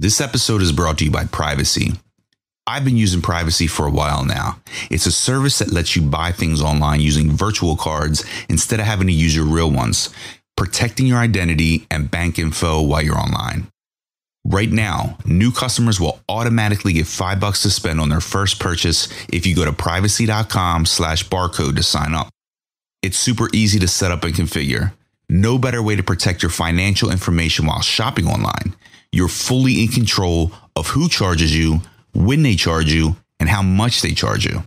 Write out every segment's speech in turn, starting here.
This episode is brought to you by Privacy. I've been using Privacy for a while now. It's a service that lets you buy things online using virtual cards instead of having to use your real ones, protecting your identity and bank info while you're online. Right now, new customers will automatically get $5 to spend on their first purchase if you go to privacy.com/barcode to sign up. It's super easy to set up and configure. No better way to protect your financial information while shopping online. You're fully in control of who charges you, when they charge you, and how much they charge you.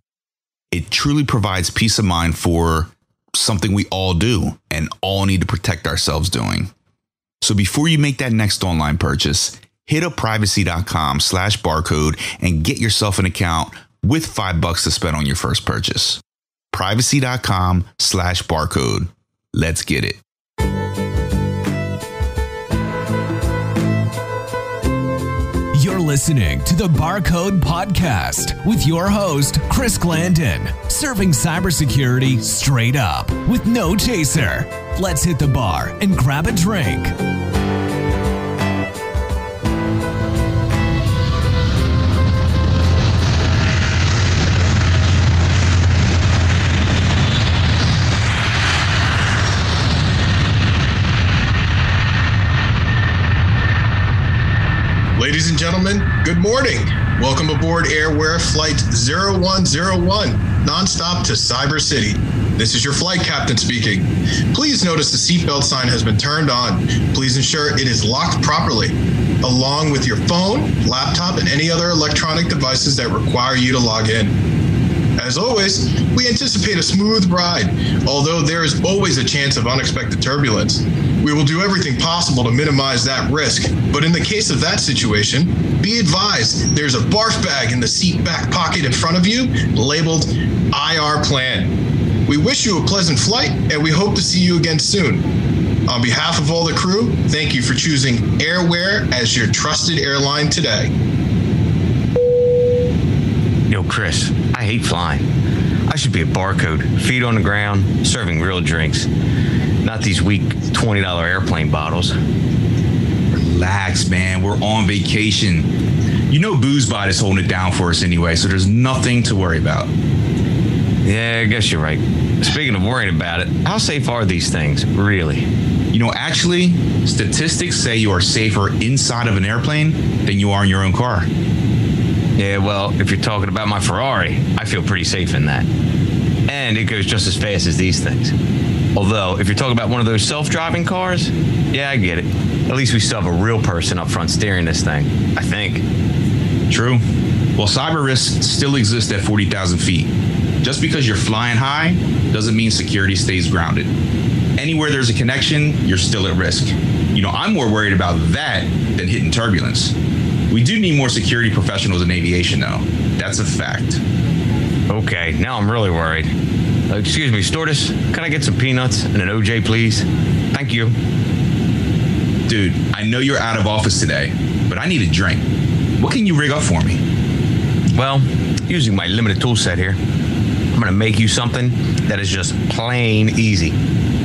It truly provides peace of mind for something we all do and all need to protect ourselves doing. So before you make that next online purchase, hit up privacy.com/barcode and get yourself an account with $5 to spend on your first purchase. Privacy.com/barcode. Let's get it. You're listening to the BarCode Podcast with your host, Chris Glandon, serving cybersecurity straight up with no chaser. Let's hit the bar and grab a drink. Ladies and gentlemen, good morning. Welcome aboard Airware Flight 0101, nonstop to Cyber City. This is your flight captain speaking. Please notice the seatbelt sign has been turned on. Please ensure it is locked properly, along with your phone, laptop, and any other electronic devices that require you to log in. As always, we anticipate a smooth ride, although there is always a chance of unexpected turbulence. We will do everything possible to minimize that risk, but in the case of that situation, be advised there's a barf bag in the seat back pocket in front of you labeled IR Plan. We wish you a pleasant flight, and we hope to see you again soon. On behalf of all the crew, thank you for choosing Airware as your trusted airline today. Yo, Chris, I hate flying. I should be a barcode, feet on the ground, serving real drinks. Not these weak $20 airplane bottles. Relax, man. We're on vacation. You know BoozeBot is holding it down for us anyway, so there's nothing to worry about. Yeah, I guess you're right. Speaking of worrying about it, how safe are these things, really? You know, actually, statistics say you are safer inside of an airplane than you are in your own car. Yeah, well, if you're talking about my Ferrari, I feel pretty safe in that. And it goes just as fast as these things. Although, if you're talking about one of those self-driving cars, yeah, I get it. At least we still have a real person up front steering this thing, I think. True. Well, cyber risks still exist at 40,000 feet. Just because you're flying high doesn't mean security stays grounded. Anywhere there's a connection, you're still at risk. You know, I'm more worried about that than hitting turbulence. We do need more security professionals in aviation, though. That's a fact. Okay, now I'm really worried. Excuse me, stewardess, can I get some peanuts and an OJ, please? Thank you. Dude, I know you're out of office today, but I need a drink. What can you rig up for me? Well, using my limited tool set here, I'm going to make you something that is just plain easy.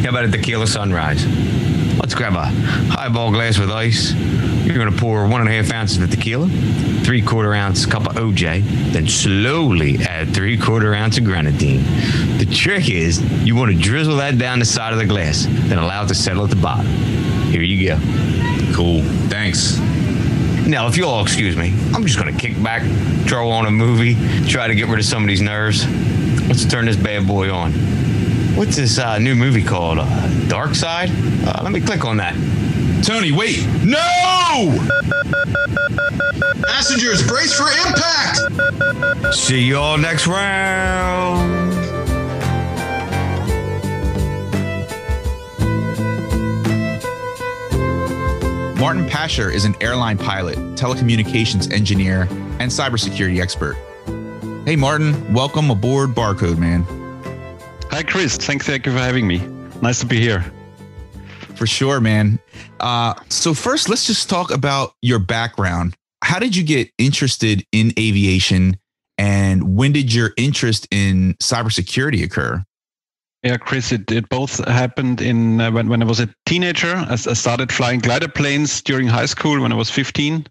How about a Tequila Sunrise? Let's grab a highball glass with ice. You're going to pour 1.5 ounces of tequila, 3/4 ounce cup of OJ, then slowly add 3/4 ounce of grenadine. The trick is you want to drizzle that down the side of the glass, then allow it to settle at the bottom. Here you go. Cool. Thanks. Now, if you'll all excuse me, I'm just going to kick back, throw on a movie, try to get rid of some of these nerves. Let's turn this bad boy on. What's this new movie called? Dark Side? Let me click on that. Tony, wait. No! Passengers, brace for impact! See y'all next round. Martin Pacher is an airline pilot, telecommunications engineer, and cybersecurity expert. Hey, Martin, welcome aboard BarCode, man. Hi, Chris. Thank you for having me. Nice to be here. For sure, man. So first, let's just talk about your background. How did you get interested in aviation, and when did your interest in cybersecurity occur? Yeah, Chris, it both happened in when I was a teenager. I started flying glider planes during high school when I was 15.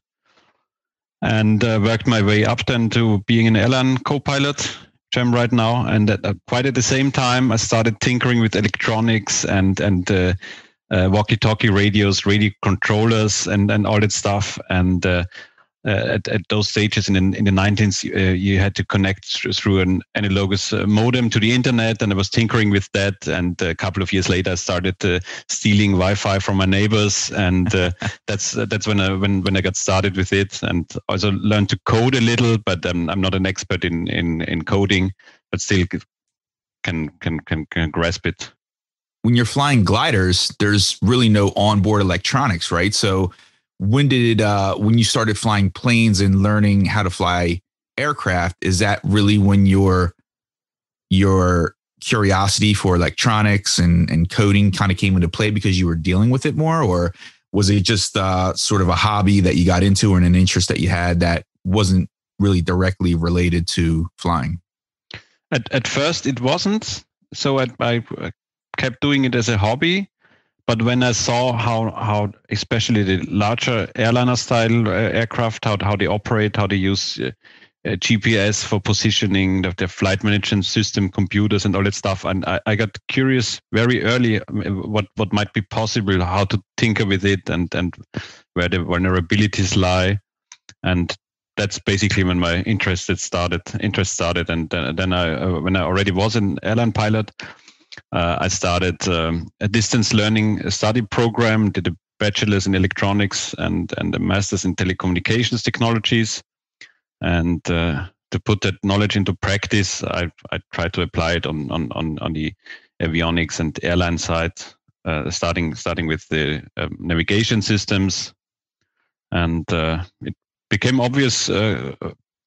and worked my way up then to being an airline co-pilot, which I'm right now. And quite at the same time, I started tinkering with electronics and walkie-talkie radios, radio controllers, and all that stuff. And at those stages in the 19th, you had to connect through an analogous modem to the internet, and I was tinkering with that. And a couple of years later, I started stealing Wi-Fi from my neighbors, and that's when I got started with it, and also learned to code a little. But I'm not an expert in coding, but still can grasp it. When you're flying gliders, there's really no onboard electronics, right? So when you started flying planes and learning how to fly aircraft, is that really when your curiosity for electronics and coding kind of came into play because you were dealing with it more? Or was it just sort of a hobby that you got into and an interest that you had that wasn't really directly related to flying? At first, it wasn't. So I kept doing it as a hobby. But when I saw how especially the larger airliner style aircraft, how they operate, how they use GPS for positioning, the flight management system, computers, and all that stuff, and I got curious very early what might be possible, how to tinker with it, and where the vulnerabilities lie, and that's basically when my interest started. And then when I already was an airline pilot, I started a distance learning study program, did a bachelor's in electronics and a master's in telecommunications technologies. And to put that knowledge into practice, I tried to apply it on the avionics and airline side, starting with the navigation systems. And it became obvious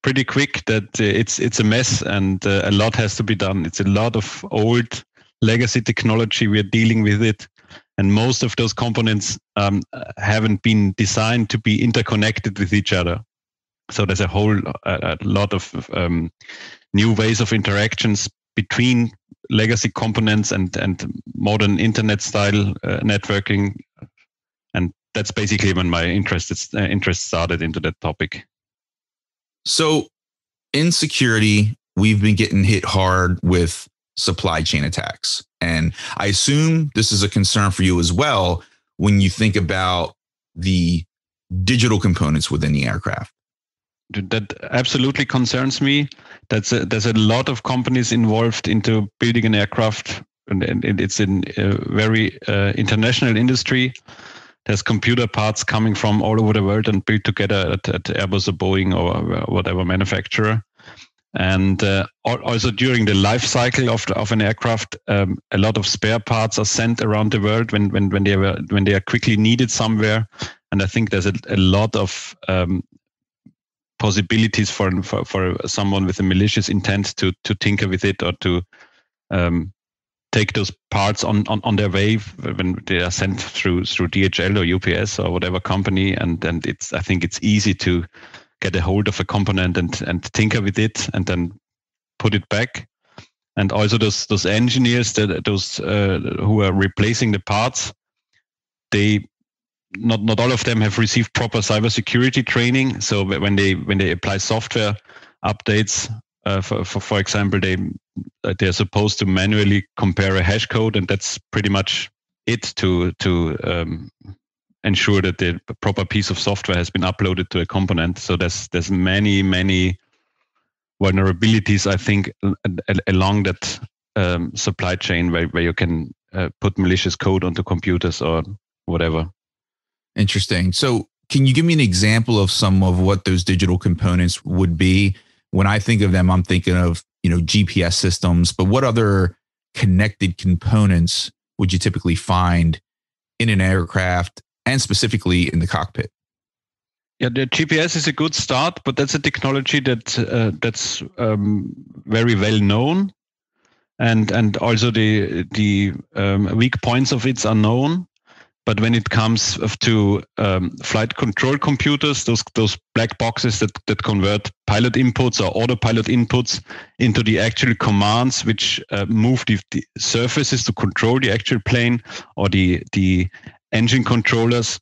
pretty quick that it's a mess and a lot has to be done. It's a lot of old legacy technology. We're dealing with it, and most of those components haven't been designed to be interconnected with each other. So there's a lot of new ways of interactions between legacy components and modern internet style networking, and that's basically when my interest started into that topic. So in security, we've been getting hit hard with supply chain attacks. And I assume this is a concern for you as well when you think about the digital components within the aircraft. That absolutely concerns me. There's a lot of companies involved into building an aircraft, and it's in a very international industry. There's computer parts coming from all over the world and built together at Airbus or Boeing or whatever manufacturer. And also during the life cycle of an aircraft, a lot of spare parts are sent around the world when they are quickly needed somewhere. And I think there's a lot of possibilities for someone with a malicious intent to tinker with it or to take those parts on their way when they are sent through DHL or UPS or whatever company. And I think it's easy to get a hold of a component and tinker with it and then put it back. And also those engineers, those who are replacing the parts, they not all of them have received proper cybersecurity training. So when they apply software updates, for example, they're supposed to manually compare a hash code, and that's pretty much it to ensure that the proper piece of software has been uploaded to a component. So there's many vulnerabilities, I think, along that supply chain where you can put malicious code onto computers or whatever. Interesting. So can you give me an example of some of what those digital components would be? When I think of them, I'm thinking of, GPS systems, but what other connected components would you typically find in an aircraft and specifically in the cockpit? Yeah, the GPS is a good start, but that's a technology that's very well known, and also the weak points of it are known. But when it comes to flight control computers, those black boxes that convert pilot inputs or autopilot inputs into the actual commands, which move the surfaces to control the actual plane, or the engine controllers,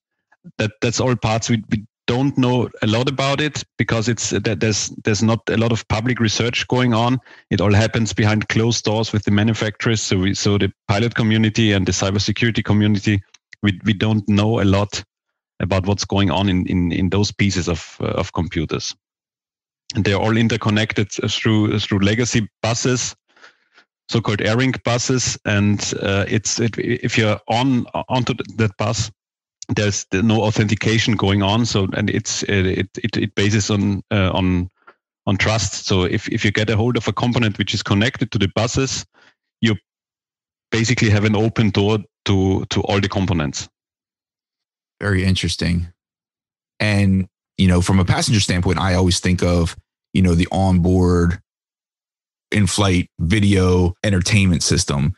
that's all parts we don't know a lot about it because there's not a lot of public research going on. It all happens behind closed doors with the manufacturers. So the pilot community and the cybersecurity community, we don't know a lot about what's going on in those pieces of computers. And they're all interconnected through legacy buses, so-called AirRink buses. And if you're onto that bus, there's no authentication going on. So and it bases on trust. So if you get a hold of a component which is connected to the buses, you basically have an open door to all the components. Very interesting. And, from a passenger standpoint, I always think of, the onboard in-flight video entertainment system.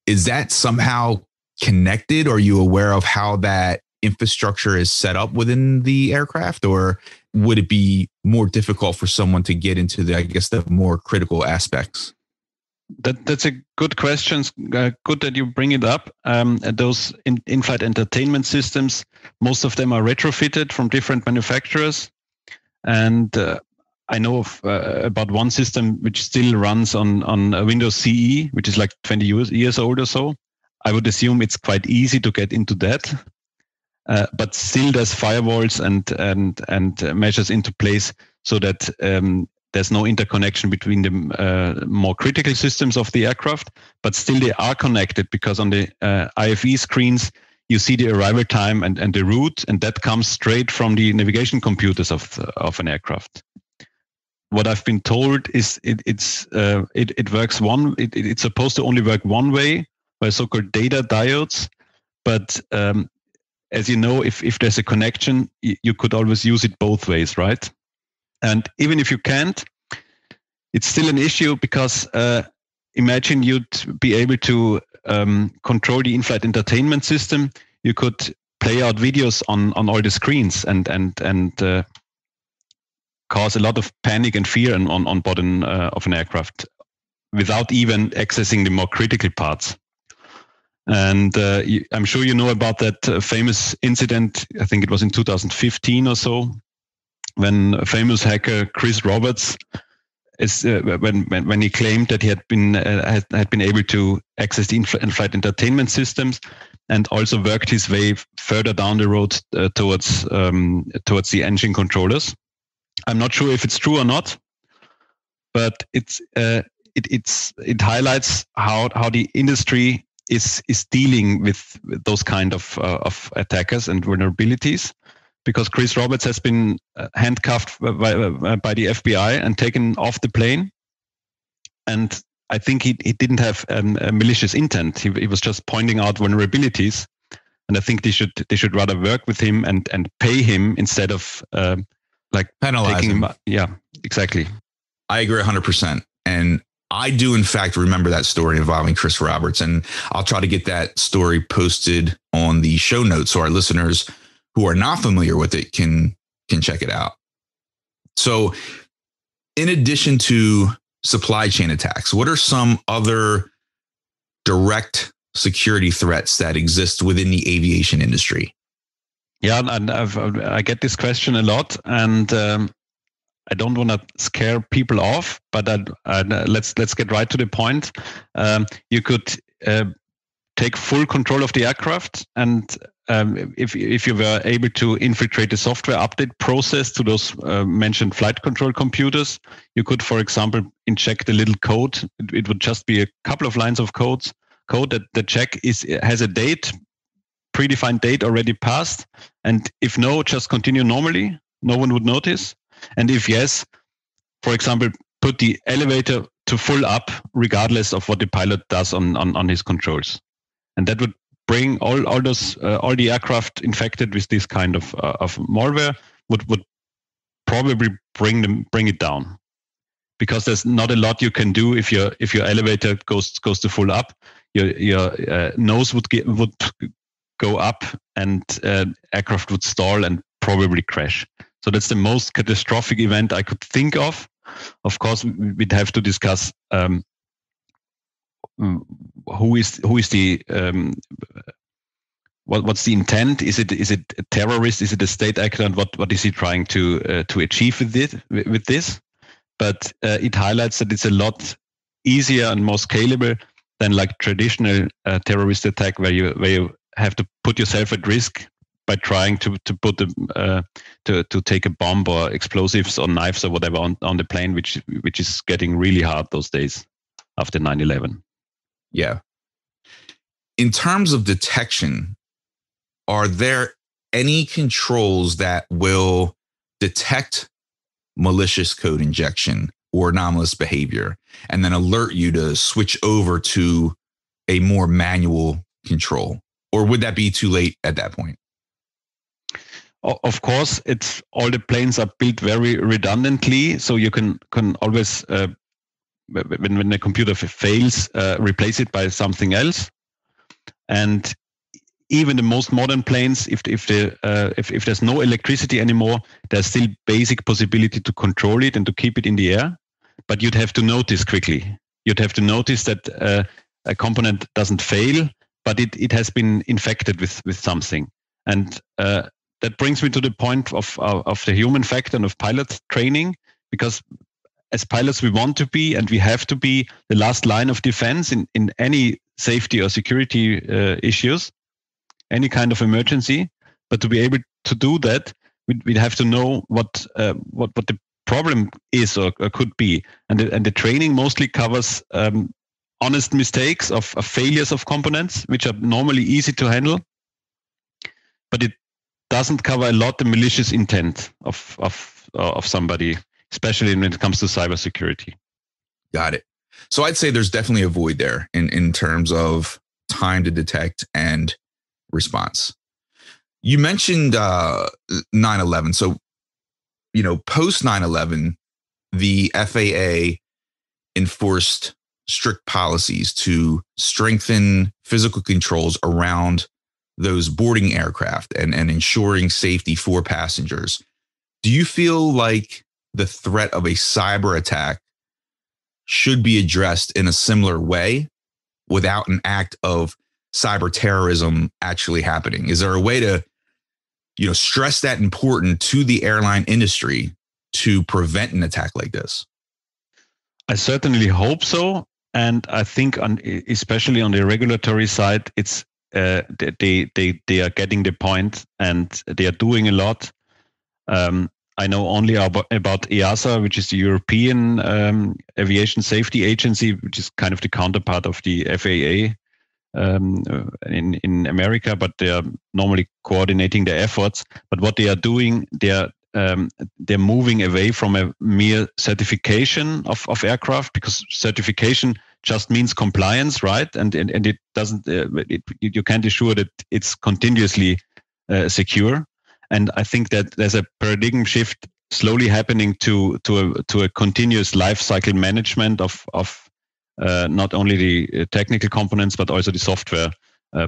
Is that somehow connected? Are you aware of how that infrastructure is set up within the aircraft, or would it be more difficult for someone to get into the more critical aspects? That's a good question. Good that you bring it up. Those in-flight entertainment systems, most of them are retrofitted from different manufacturers. And I know of about one system which still runs on Windows CE, which is like 20 years old or so. I would assume it's quite easy to get into that. But still there's firewalls and measures into place so that there's no interconnection between the more critical systems of the aircraft, but still they are connected because on the IFE screens, you see the arrival time and the route, and that comes straight from the navigation computers of an aircraft. What I've been told is it works it's supposed to only work one way by so-called data diodes, but as you know, if there's a connection, you could always use it both ways, right? And even if you can't, it's still an issue because imagine you'd be able to control the in-flight entertainment system. You could play out videos on all the screens and cause a lot of panic and fear on board of an aircraft without even accessing the more critical parts. And I'm sure you know about that famous incident. I think it was in 2015 or so, when a famous hacker, Chris Roberts, when he claimed that he had been able to access the in-flight entertainment systems and also worked his way further down the road towards the engine controllers. I'm not sure if it's true or not, but it highlights how the industry is dealing with those kind of attackers and vulnerabilities, because Chris Roberts has been handcuffed by the FBI and taken off the plane. And I think he didn't have a malicious intent. He was just pointing out vulnerabilities. And I think they should rather work with him and pay him instead of penalize him. Yeah, exactly. I agree 100%. And I do, in fact, remember that story involving Chris Roberts, and I'll try to get that story posted on the show notes so our listeners who are not familiar with it can check it out. So in addition to supply chain attacks, what are some other direct security threats that exist within the aviation industry? Yeah, and I get this question a lot, and I don't want to scare people off, but let's get right to the point. You could take full control of the aircraft, and if you were able to infiltrate the software update process to those mentioned flight control computers, you could, for example, inject a little code. It would just be a couple of lines of code that the check has a date, predefined date already passed, and if no, just continue normally. No one would notice. And if yes, for example, put the elevator to full up regardless of what the pilot does on his controls. And that would bring all the aircraft infected with this kind of malware would probably bring it down, because there's not a lot you can do if your elevator goes to full up. Your nose would go up, and aircraft would stall and probably crash. So that's the most catastrophic event I could think of. Of course, we'd have to discuss who is the what's the intent? Is it a terrorist? Is it a state actor? And what is he trying to achieve with this? But it highlights that it's a lot easier and more scalable than like traditional terrorist attack, where you have to put yourself at risk by trying to put to take a bomb or explosives or knives or whatever on the plane, which is getting really hard those days after 9/11. Yeah. In terms of detection, are there any controls that will detect malicious code injection or anomalous behavior and then alert you to switch over to a more manual control? Or would that be too late at that point? Of course, it's all the planes are built very redundantly, so you can always when the computer fails, replace it by something else. And even the most modern planes, if there's no electricity anymore, there's still basic possibility to control it and to keep it in the air. But you'd have to notice quickly. You'd have to notice that a component doesn't fail, but it has been infected with something. And that brings me to the point of the human factor and of pilot training, because as pilots we want to be and we have to be the last line of defense in any safety or security issues, any kind of emergency. But to be able to do that, we'd have to know what the problem is or could be. And the training mostly covers honest mistakes of failures of components, which are normally easy to handle. But it doesn't cover a lot the malicious intent of somebody, especially when it comes to cybersecurity. Got it. So I'd say there's definitely a void there in terms of time to detect and response. You mentioned 9/11. So, post 9/11, the FAA enforced strict policies to strengthen physical controls around those boarding aircraft and ensuring safety for passengers. Do you feel like the threat of a cyber attack should be addressed in a similar way without an act of cyber terrorism actually happening? Is there a way to, stress that important to the airline industry to prevent an attack like this? I certainly hope so. And I think especially on the regulatory side, it's they are getting the point and they are doing a lot. I know only about EASA, which is the European Aviation Safety Agency, which is kind of the counterpart of the FAA in America, but they are normally coordinating their efforts. But what they are doing, they're moving away from a mere certification of aircraft, because certification just means compliance, right? And it doesn't. You can't assure that it's continuously secure. And I think that there's a paradigm shift slowly happening to a continuous life cycle management of not only the technical components but also the software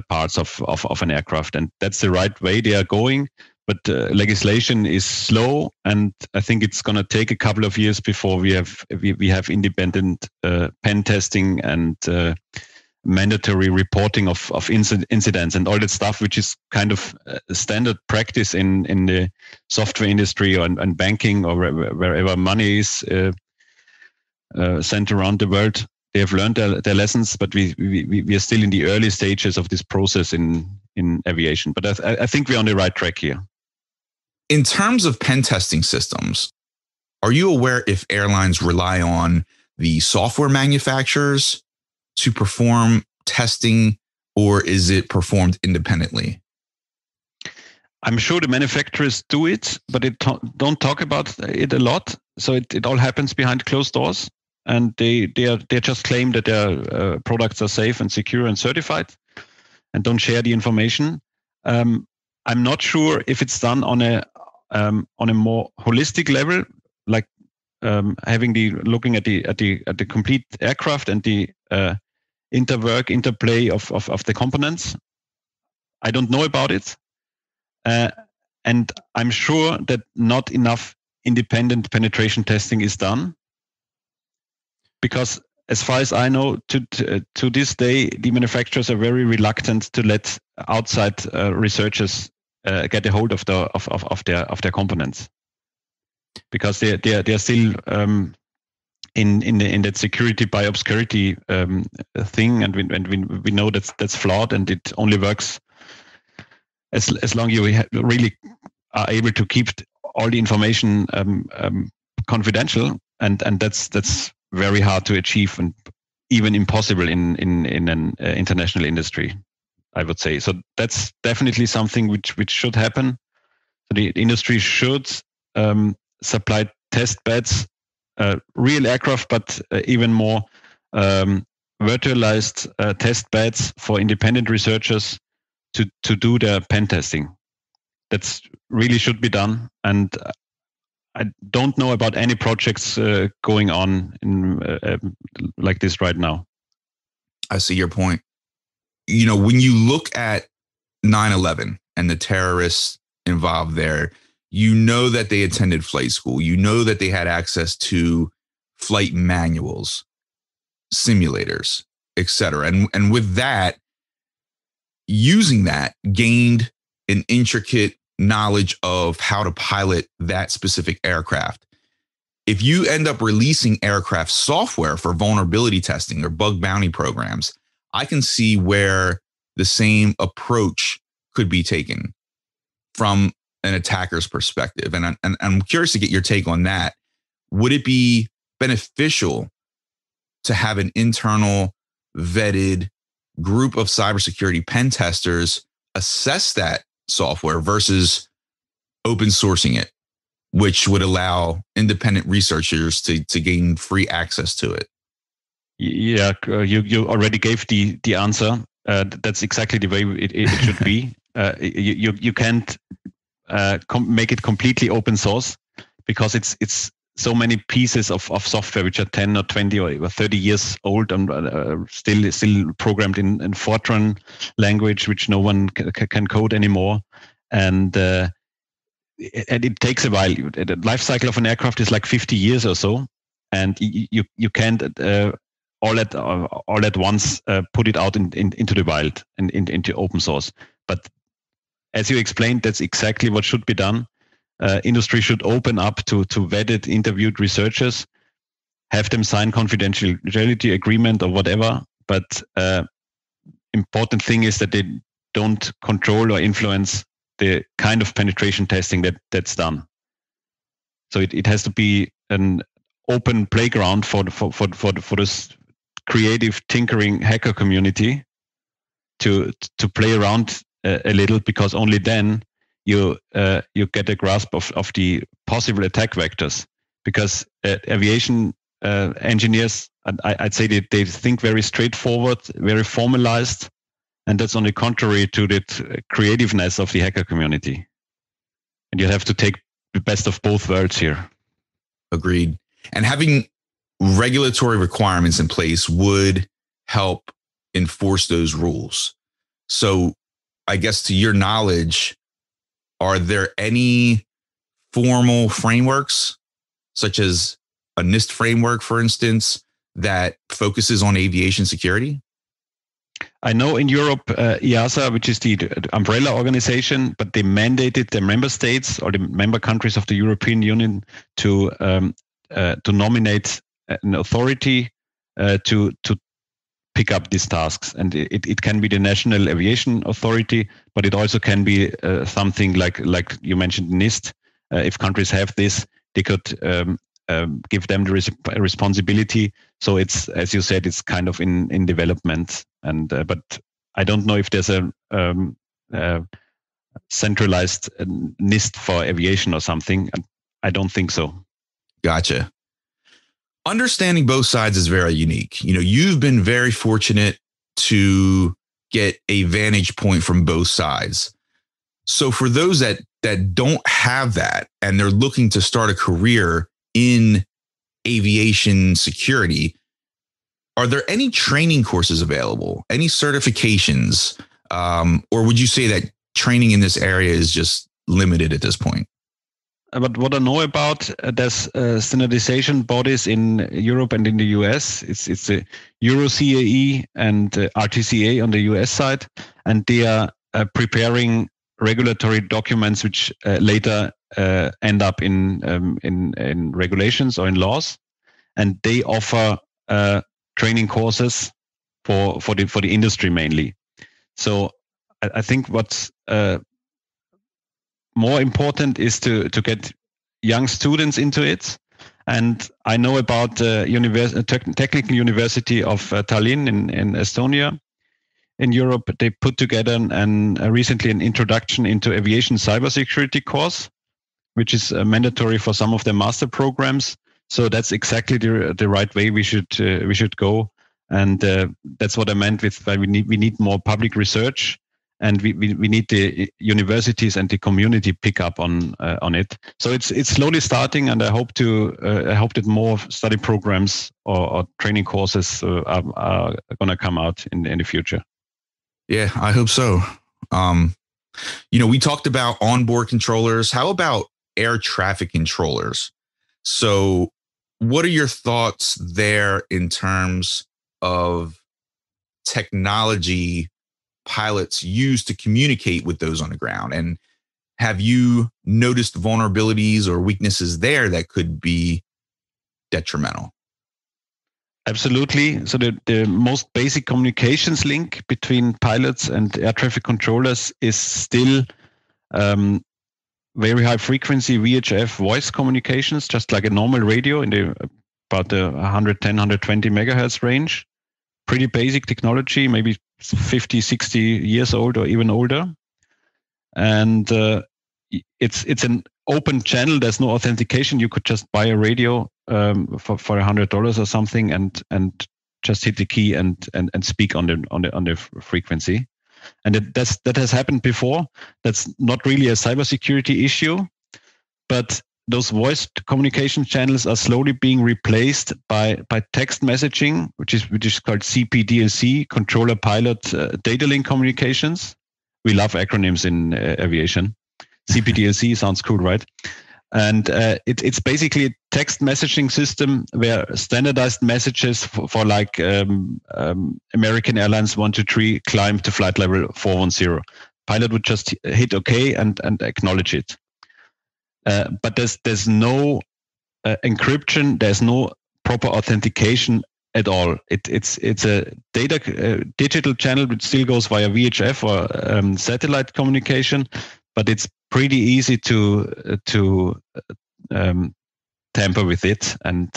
parts of an aircraft. And that's the right way they are going. But legislation is slow, and I think it's going to take a couple of years before we have independent pen testing and mandatory reporting of incidents and all that stuff, which is kind of standard practice in the software industry and banking or wherever money is sent around the world. They have learned their lessons, but we are still in the early stages of this process in aviation. But I think we're on the right track here. In terms of pen testing systems, are you aware if airlines rely on the software manufacturers to perform testing, or is it performed independently? I'm sure the manufacturers do it, but they don't talk about it a lot. So it all happens behind closed doors, and they just claim that their products are safe and secure and certified, and don't share the information. I'm not sure if it's done on a more holistic level, like looking at the complete aircraft and the interplay of the components. I don't know about it, and I'm sure that not enough independent penetration testing is done, because as far as I know, to this day, the manufacturers are very reluctant to let outside researchers get a hold of their components, because they're still in that security by obscurity thing, and we know that's flawed, and it only works as long as you really are able to keep all the information confidential, and that's very hard to achieve, and even impossible in an international industry, I would say. So that's definitely something which should happen. So the industry should supply test beds, real aircraft, but even more virtualized test beds for independent researchers to do their pen testing. That's really should be done, and I don't know about any projects going on in like this right now. I see your point. You know, when you look at 9/11 and the terrorists involved there, you know that they attended flight school. You know that they had access to flight manuals, simulators, etc. And with that, using that, gained an intricate knowledge of how to pilot that specific aircraft. If you end up releasing aircraft software for vulnerability testing or bug bounty programs, I can see where the same approach could be taken from an attacker's perspective. And I'm curious to get your take on that. Would it be beneficial to have an internal vetted group of cybersecurity pen testers assess that software versus open sourcing it, which would allow independent researchers to gain free access to it? Yeah, you already gave the answer. That's exactly the way it should be. You can't make it completely open source, because it's so many pieces of software which are 10 or 20 or 30 years old and still programmed in Fortran language, which no one can code anymore. And it takes a while. The life cycle of an aircraft is like 50 years or so, and you can't all at once put it out into the wild and into open source. But as you explained, that's exactly what should be done. Industry should open up to vetted, interviewed researchers, have them sign confidentiality agreement or whatever. But important thing is that they don't control or influence the kind of penetration testing that's done. So it has to be an open playground for this creative tinkering hacker community to play around a little, because only then you get a grasp of the possible attack vectors. Because aviation engineers, I'd say they think very straightforward, very formalized, and that's on the contrary to the creativeness of the hacker community. And you have to take the best of both worlds here. Agreed. And having regulatory requirements in place would help enforce those rules. So I guess, to your knowledge, are there any formal frameworks, such as a NIST framework, for instance, that focuses on aviation security? I know in Europe, EASA, which is the umbrella organization, but they mandated the member states or the member countries of the European Union to nominate an authority to pick up these tasks. And it can be the National Aviation Authority, but it also can be something like you mentioned, NIST. If countries have this, they could give them the responsibility. So it's, as you said, it's kind of in development. And but I don't know if there's a centralized NIST for aviation or something. I don't think so. Gotcha. Understanding both sides is very unique. You know, you've been very fortunate to get a vantage point from both sides. So for those that don't have that and they're looking to start a career in aviation security, are there any training courses available, any certifications, or would you say that training in this area is just limited at this point? but what I know about, there's standardization bodies in Europe and in the US. It's the Euro CAE and RTCA on the US side, and they are preparing regulatory documents which later end up in regulations or in laws, and they offer training courses for the industry mainly. So I think what's more important is to get young students into it. And I know about Technical University of Tallinn in Estonia, in Europe. They put together recently an introduction into aviation cybersecurity course, which is mandatory for some of their master programs. So that's exactly the right way we should go. And that's what I meant with we need more public research. And we need the universities and the community pick up on it. So it's slowly starting, and I hope that more study programs or training courses are going to come out in the future. Yeah, I hope so. We talked about onboard controllers. How about air traffic controllers? So, what are your thoughts there in terms of technology pilots use to communicate with those on the ground? And have you noticed vulnerabilities or weaknesses there that could be detrimental? Absolutely. So the most basic communications link between pilots and air traffic controllers is still very high frequency VHF voice communications, just like a normal radio in about the 110, 120 megahertz range. Pretty basic technology, maybe 50, 60 years old or even older. And it's an open channel. There's no authentication. You could just buy a radio for $100 or something and just hit the key and speak on the frequency. And that has happened before. That's not really a cybersecurity issue, but those voice communication channels are slowly being replaced by text messaging, which is called CPDLC, controller pilot data link communications. We love acronyms in aviation. CPDLC sounds cool, right? And it's basically a text messaging system where standardized messages for like American Airlines 123 climb to flight level 410. Pilot would just hit OK and acknowledge it. But there's no encryption. There's no proper authentication at all. It's a digital channel which still goes via VHF or satellite communication, but it's pretty easy to tamper with it and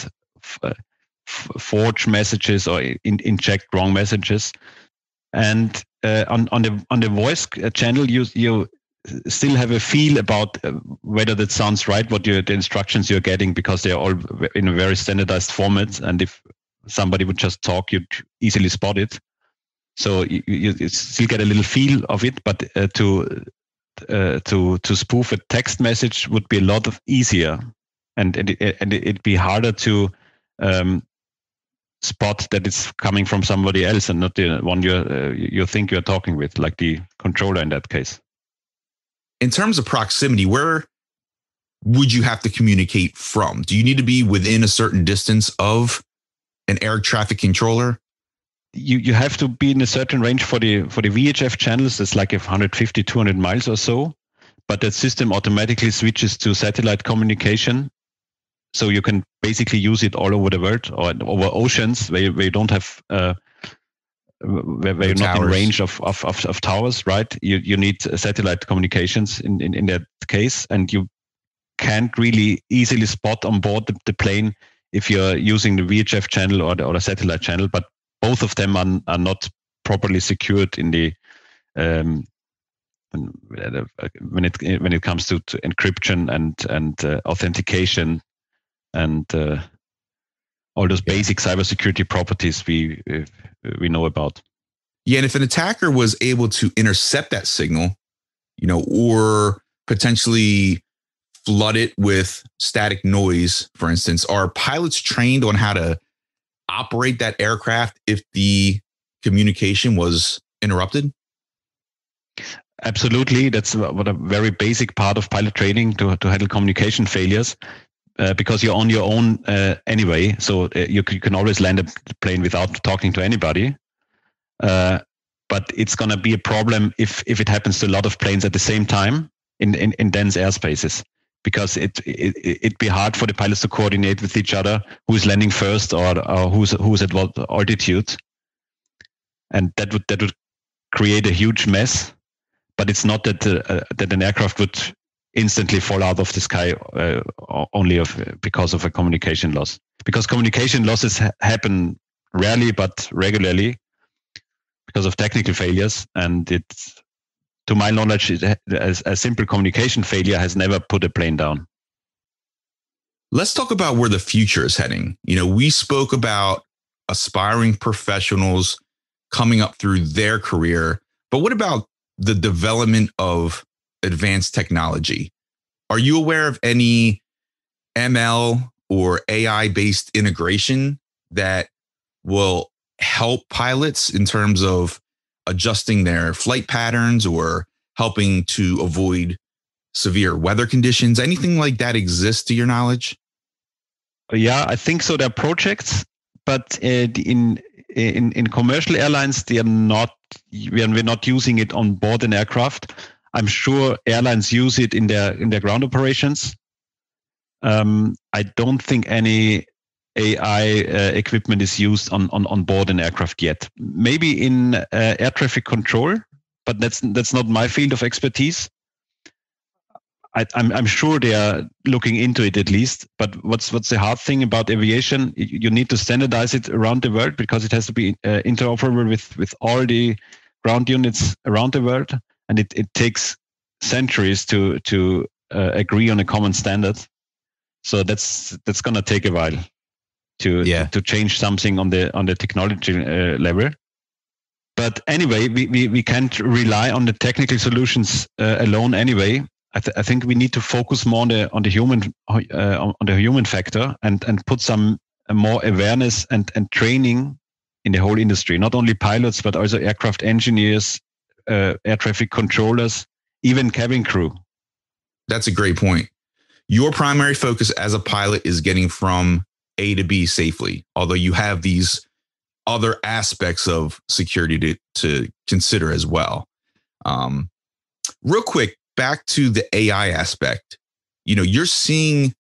forge messages or inject wrong messages. And on the voice channel, you still have a feel about whether that sounds right, the instructions you're getting, because they're all in a very standardized format. And if somebody would just talk, you'd easily spot it. So you still get a little feel of it, but to spoof a text message would be a lot easier, and it'd be harder to spot that it's coming from somebody else and not the one you think you're talking with, like the controller in that case. In terms of proximity, where would you have to communicate from? Do you need to be within a certain distance of an air traffic controller? You have to be in a certain range for the VHF channels. It's like 150, 200 miles or so. But that system automatically switches to satellite communication. So you can basically use it all over the world or over oceans where you don't have where you're not in range of towers, right? You need satellite communications in that case, and you can't really easily spot on board the plane if you're using the VHF channel or the satellite channel. But both of them are not properly secured in the when it comes to encryption and authentication and all those basic cybersecurity properties we know about. Yeah, and if an attacker was able to intercept that signal, or potentially flood it with static noise, for instance, are pilots trained on how to operate that aircraft if the communication was interrupted? Absolutely. That's what a very basic part of pilot training to handle communication failures. Because you're on your own anyway, so you can always land a plane without talking to anybody. But it's going to be a problem if it happens to a lot of planes at the same time in dense airspaces, because it'd be hard for the pilots to coordinate with each other who's landing first or who's at what altitude, and that would create a huge mess. But it's not that that an aircraft would instantly fall out of the sky only because of a communication loss. Because communication losses happen rarely but regularly because of technical failures, and it's, to my knowledge, a simple communication failure has never put a plane down. Let's talk about where the future is heading. We spoke about aspiring professionals coming up through their career, but what about the development of advanced technology? Are you aware of any ML or AI-based integration that will help pilots in terms of adjusting their flight patterns or helping to avoid severe weather conditions? Anything like that exists to your knowledge? Yeah, I think so. There are projects, but in commercial airlines, we're not using it on board an aircraft. I'm sure airlines use it in their ground operations. I don't think any AI equipment is used on board an aircraft yet. Maybe in air traffic control, but that's not my field of expertise. I'm sure they are looking into it at least. But what's the hard thing about aviation? You need to standardize it around the world because it has to be interoperable with all the ground units around the world, and it takes centuries to agree on a common standard. So that's going to take a while to change something on the technology level. But anyway, we can't rely on the technical solutions alone anyway. I think we need to focus more on the human factor and put some more awareness and training in the whole industry, not only pilots, but also aircraft engineers, air traffic controllers, even cabin crew. That's a great point. Your primary focus as a pilot is getting from A to B safely, although you have these other aspects of security to consider as well. Real quick, back to the AI aspect. You're seeing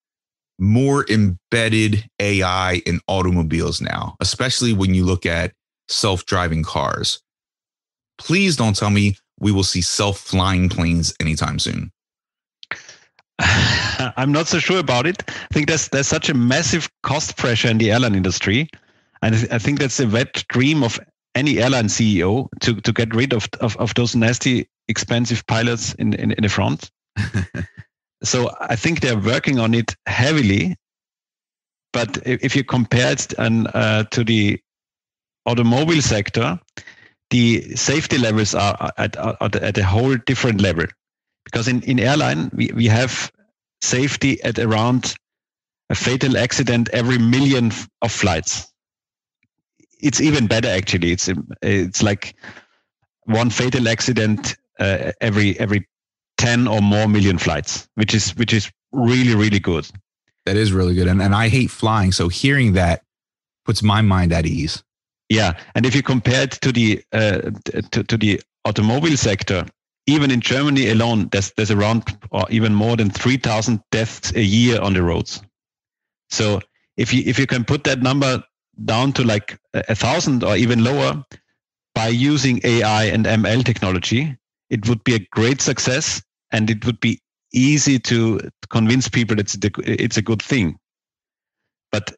more embedded AI in automobiles now, especially when you look at self-driving cars. Please don't tell me we will see self-flying planes anytime soon. I'm not so sure about it. I think there's such a massive cost pressure in the airline industry. And I think that's a wet dream of any airline CEO to get rid of those nasty, expensive pilots in the front. So I think they're working on it heavily. But if you compare it to the automobile sector, the safety levels are at a whole different level. Because in airline, we have safety at around a fatal accident every million of flights. It's even better, actually. It's like one fatal accident every 10 or more million flights, which is really, really good. That is really good. And I hate flying. So hearing that puts my mind at ease. Yeah. And if you compare it to the automobile sector, even in Germany alone, there's around or even more than 3,000 deaths a year on the roads. So if you can put that number down to like 1,000 or even lower by using AI and ML technology, it would be a great success, and it would be easy to convince people it's a good thing. But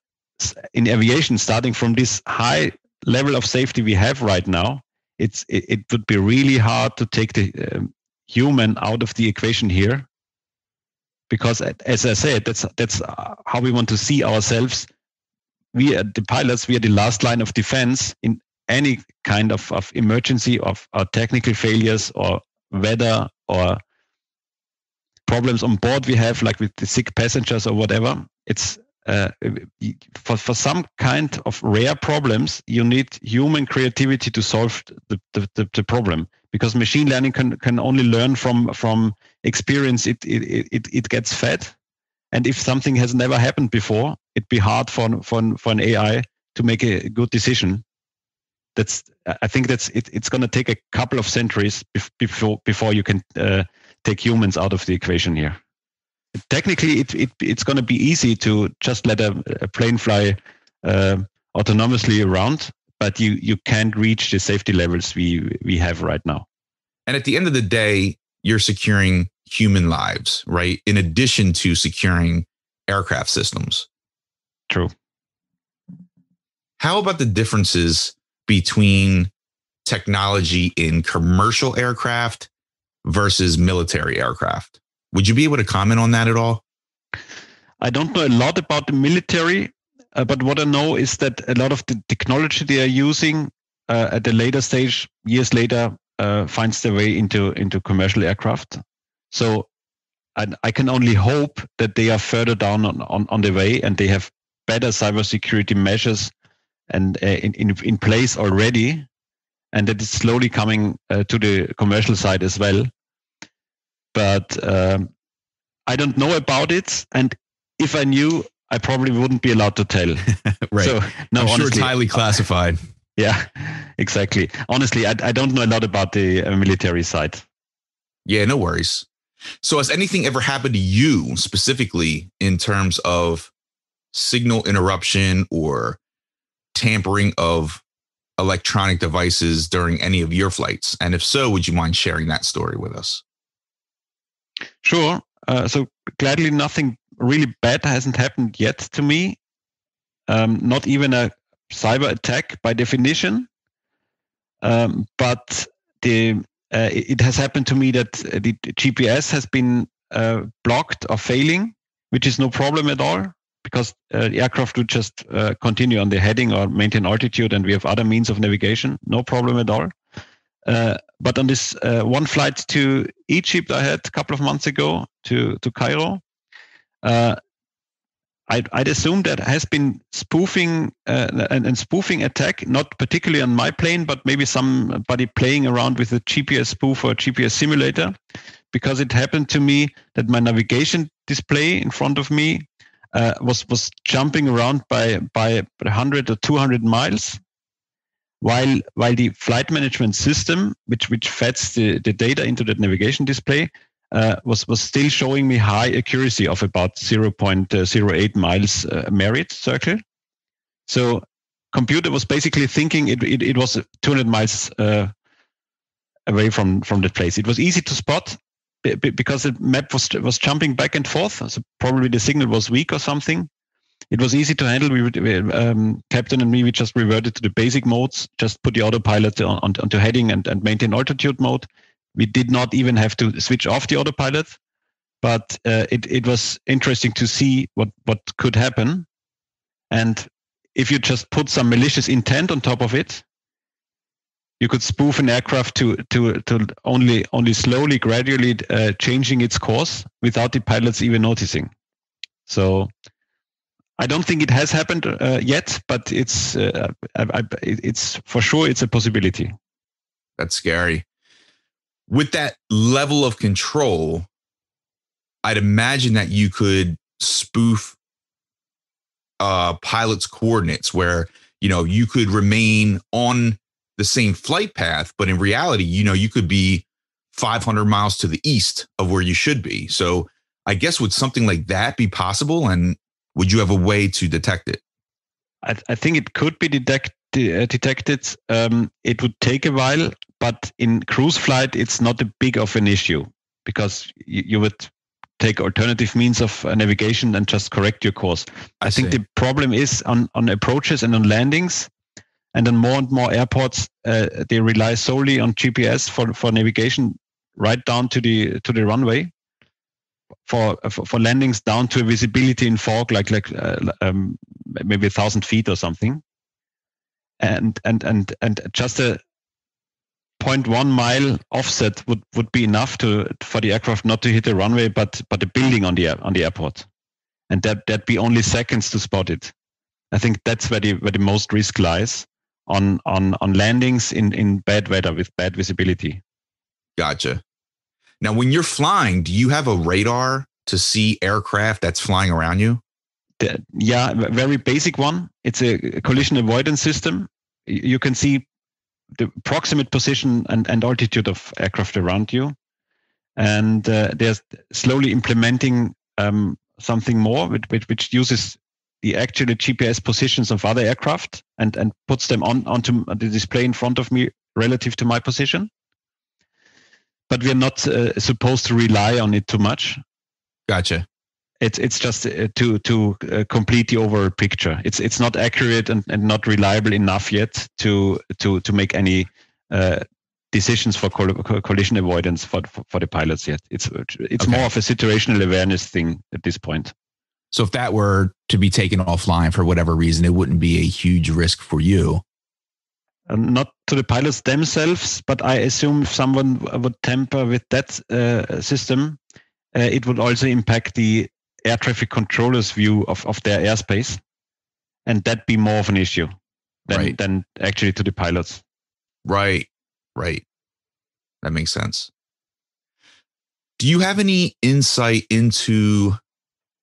in aviation, starting from this high level of safety we have right now, it would be really hard to take the human out of the equation here, because as I said, that's how we want to see ourselves. We are the pilots. We are the last line of defense in any kind of emergency of technical failures or weather or problems on board we have, like with the sick passengers or whatever. It's for some kind of rare problems, you need human creativity to solve the problem, because machine learning can only learn from experience. It gets fed, and if something has never happened before, it'd be hard for an AI to make a good decision. I think it's going to take a couple of centuries before you can take humans out of the equation here. Technically, it's going to be easy to just let a plane fly autonomously around, but you can't reach the safety levels we have right now. And at the end of the day, you're securing human lives, right? In addition to securing aircraft systems. True. How about the differences between technology in commercial aircraft versus military aircraft? Would you be able to comment on that at all? I don't know a lot about the military, but what I know is that a lot of the technology they are using at a later stage, years later, finds their way into commercial aircraft. So I can only hope that they are further down on the way, and they have better cybersecurity measures and in place already, and that it's slowly coming to the commercial side as well. But I don't know about it, and if I knew, I probably wouldn't be allowed to tell. Right. So, no, I'm sure it's highly classified. Yeah, exactly. Honestly, I don't know a lot about the military side. Yeah, no worries. So has anything ever happened to you specifically in terms of signal interruption or tampering of electronic devices during any of your flights? And if so, would you mind sharing that story with us? Sure. So gladly, nothing really bad hasn't happened yet to me. Not even a cyber attack by definition. But it has happened to me that the GPS has been blocked or failing, which is no problem at all, because the aircraft would just continue on the heading or maintain altitude, and we have other means of navigation. No problem at all. But on this one flight to Egypt I had a couple of months ago to Cairo, I'd assume that has been spoofing and spoofing attack, not particularly on my plane, but maybe somebody playing around with a GPS spoof or GPS simulator, because it happened to me that my navigation display in front of me was jumping around by 100 or 200 miles, while the flight management system, which feds the data into that navigation display, was still showing me high accuracy of about 0.08 miles merit circle. So computer was basically thinking it was 200 miles away from the place. It was easy to spot because the map was jumping back and forth. So probably the signal was weak or something. It was easy to handle. Captain and me, we just reverted to the basic modes, just put the autopilot onto heading and maintain altitude mode. We did not even have to switch off the autopilot, but it was interesting to see what could happen. And if you just put some malicious intent on top of it, you could spoof an aircraft to only slowly, gradually changing its course without the pilots even noticing. So I don't think it has happened yet, but it's for sure it's a possibility. That's scary. With that level of control, I'd imagine that you could spoof pilot's coordinates, where you could remain on the same flight path, but in reality, you could be 500 miles to the east of where you should be. So I guess would something like that be possible, and would you have a way to detect it? I think it could be detected. It would take a while, but in cruise flight, it's not a big of an issue, because you would take alternative means of navigation and just correct your course. I think the problem is on approaches and on landings, and on more and more airports, they rely solely on GPS for navigation right down to the runway. For landings down to a visibility in fog, like maybe 1,000 feet or something, and just a 0.1 mile offset would be enough for the aircraft not to hit the runway, but the building on the airport. and that be only seconds to spot it. I think that's where the most risk lies on landings in bad weather with bad visibility. Gotcha. Now, when you're flying, do you have a radar to see aircraft that's flying around you? Yeah, a very basic one. It's a collision avoidance system. You can see the proximate position and altitude of aircraft around you. And they're slowly implementing something more, which uses the actual GPS positions of other aircraft and puts them onto the display in front of me relative to my position. But we're not supposed to rely on it too much. Gotcha. It's just to complete the overall picture. It's not accurate and not reliable enough yet to make any decisions for collision avoidance for the pilots yet. It's okay. More of a situational awareness thing at this point. So if that were to be taken offline for whatever reason, it wouldn't be a huge risk for you. Not to the pilots themselves, but I assume if someone would tamper with that system, it would also impact the air traffic controllers' view of their airspace, and that'd be more of an issue than actually to the pilots. Right. That makes sense. Do you have any insight into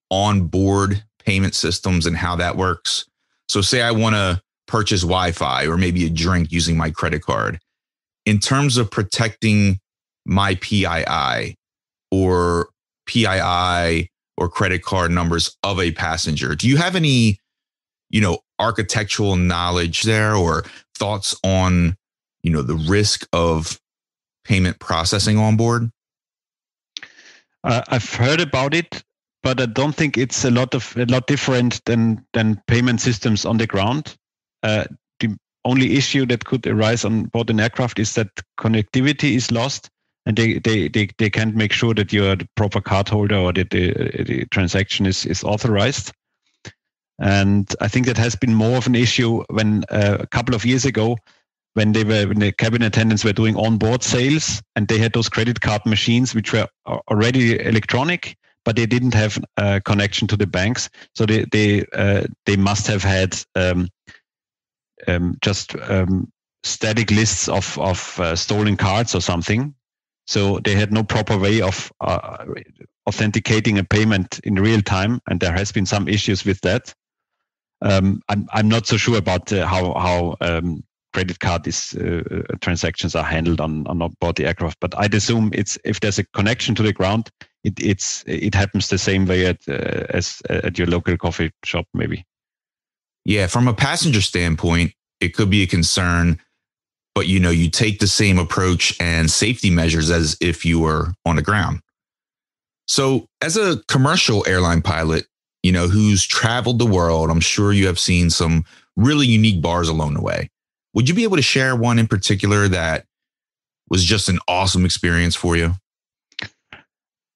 onboard payment systems and how that works? So say I want to purchase Wi-Fi or maybe a drink using my credit card. In terms of protecting my PII or credit card numbers of a passenger, do you have any, architectural knowledge there or thoughts on, the risk of payment processing on board? I've heard about it, but I don't think it's a lot different than payment systems on the ground. The only issue that could arise on board an aircraft is that connectivity is lost, and they can't make sure that you are the proper card holder or that the transaction is authorized. And I think that has been more of an issue when a couple of years ago, when the cabin attendants were doing onboard sales, and they had those credit card machines which were already electronic, but they didn't have a connection to the banks. So they must have had just static lists of stolen cards or something. So they had no proper way of authenticating a payment in real time, and there has been some issues with that. I'm not so sure about how credit card transactions are handled on board the aircraft, but I'd assume if there's a connection to the ground, it happens the same way as at your local coffee shop, maybe. Yeah, from a passenger standpoint, it could be a concern, but you take the same approach and safety measures as if you were on the ground. So as a commercial airline pilot, who's traveled the world, I'm sure you have seen some really unique bars along the way. Would you be able to share one in particular that was just an awesome experience for you?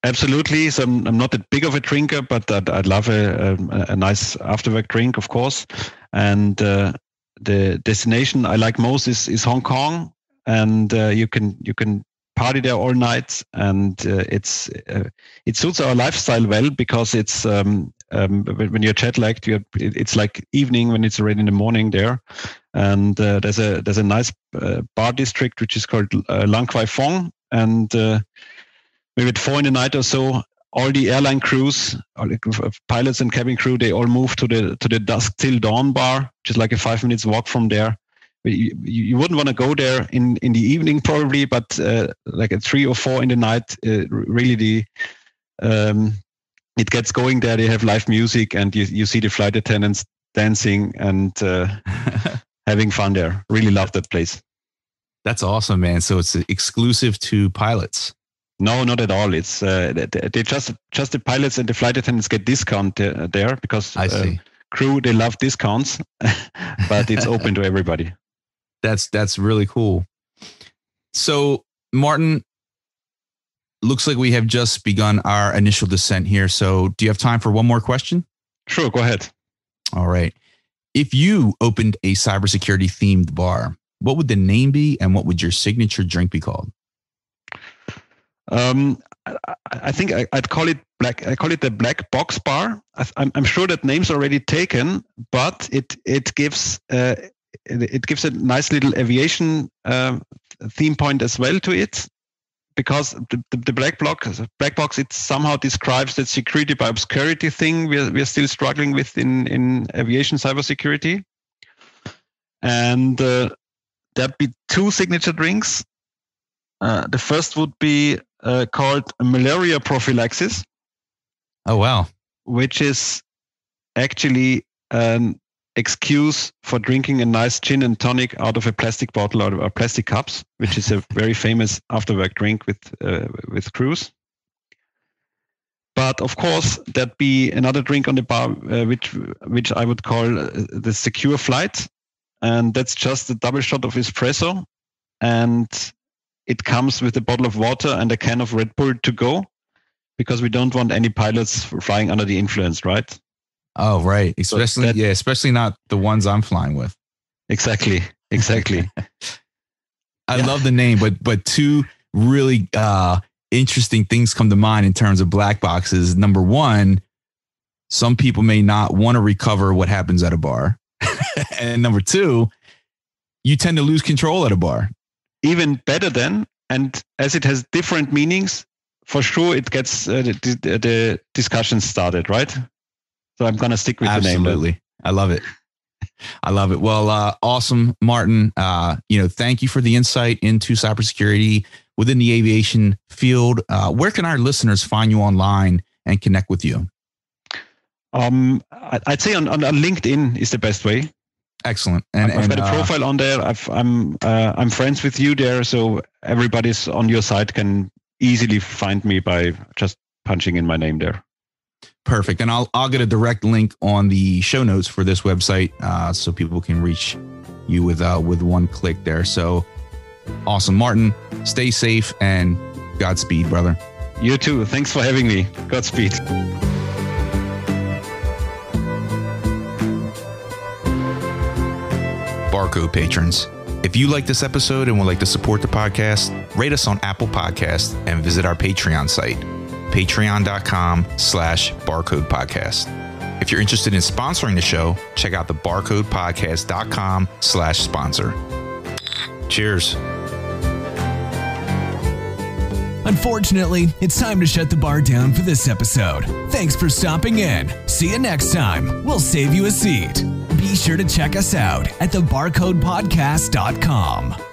Absolutely. So I'm not that big of a drinker, but I'd love a nice after-work drink, of course. And the destination I like most is Hong Kong, and you can party there all night, and it suits our lifestyle well because it's when you're jet lagged, it's like evening when it's already in the morning there. And there's a nice bar district which is called Lang Kwai Fong, and maybe at 4 p.m. or so, all the airline crews, pilots and cabin crew, they all move to the dusk till dawn bar, which is like a 5 minutes walk from there. You wouldn't want to go there in the evening probably, but like at 3 or 4 in the night, really it gets going there. They have live music, and you see the flight attendants dancing and having fun there. Really love that place. That's awesome, man. So it's exclusive to pilots. No, not at all. It's they just the pilots and the flight attendants get discount there because I see. Crew, they love discounts, but it's open to everybody. That's really cool. So Martin, looks like we have just begun our initial descent here. So do you have time for one more question? Sure, go ahead. All right. If you opened a cybersecurity themed bar, what would the name be, and what would your signature drink be called? I think I'd call it I call it the black box bar. I'm sure that name's already taken, but it gives a nice little aviation theme point as well to it, because the black box, it somehow describes that security by obscurity thing we're still struggling with in aviation cybersecurity. And there'd be two signature drinks. The first would be called malaria prophylaxis. Oh, wow. Which is actually an excuse for drinking a nice gin and tonic out of a plastic bottle or plastic cups, which is a very famous after-work drink with crews. But of course, there'd be another drink on the bar, which I would call the secure flight. And that's just a double shot of espresso. And it comes with a bottle of water and a can of Red Bull to go, because we don't want any pilots flying under the influence, right? Oh, right. Especially not the ones I'm flying with. Exactly. I love the name, but two really interesting things come to mind in terms of black boxes. Number one, some people may not want to recover what happens at a bar. And number two, you tend to lose control at a bar. Even better then, and as it has different meanings, for sure it gets the discussion started, right? So I'm going to stick with the name. Absolutely. I love it. Well, awesome, Martin. Thank you for the insight into cybersecurity within the aviation field. Where can our listeners find you online and connect with you? I'd say on LinkedIn is the best way. Excellent. And I've got a profile on there. I'm friends with you there, so everybody's on your site can easily find me by just punching in my name there. Perfect. And I'll get a direct link on the show notes for this website, so people can reach you with one click there. So awesome, Martin. Stay safe and Godspeed, brother. You too. Thanks for having me. Godspeed. BarCode patrons, if you like this episode and would like to support the podcast, rate us on Apple Podcasts and visit our Patreon site, patreon.com/BarCode podcast. If you're interested in sponsoring the show, check out the barcodepodcast.com/sponsor. Cheers. Unfortunately, it's time to shut the bar down for this episode. Thanks for stopping in. See you next time. We'll save you a seat. Be sure to check us out at thebarcodepodcast.com.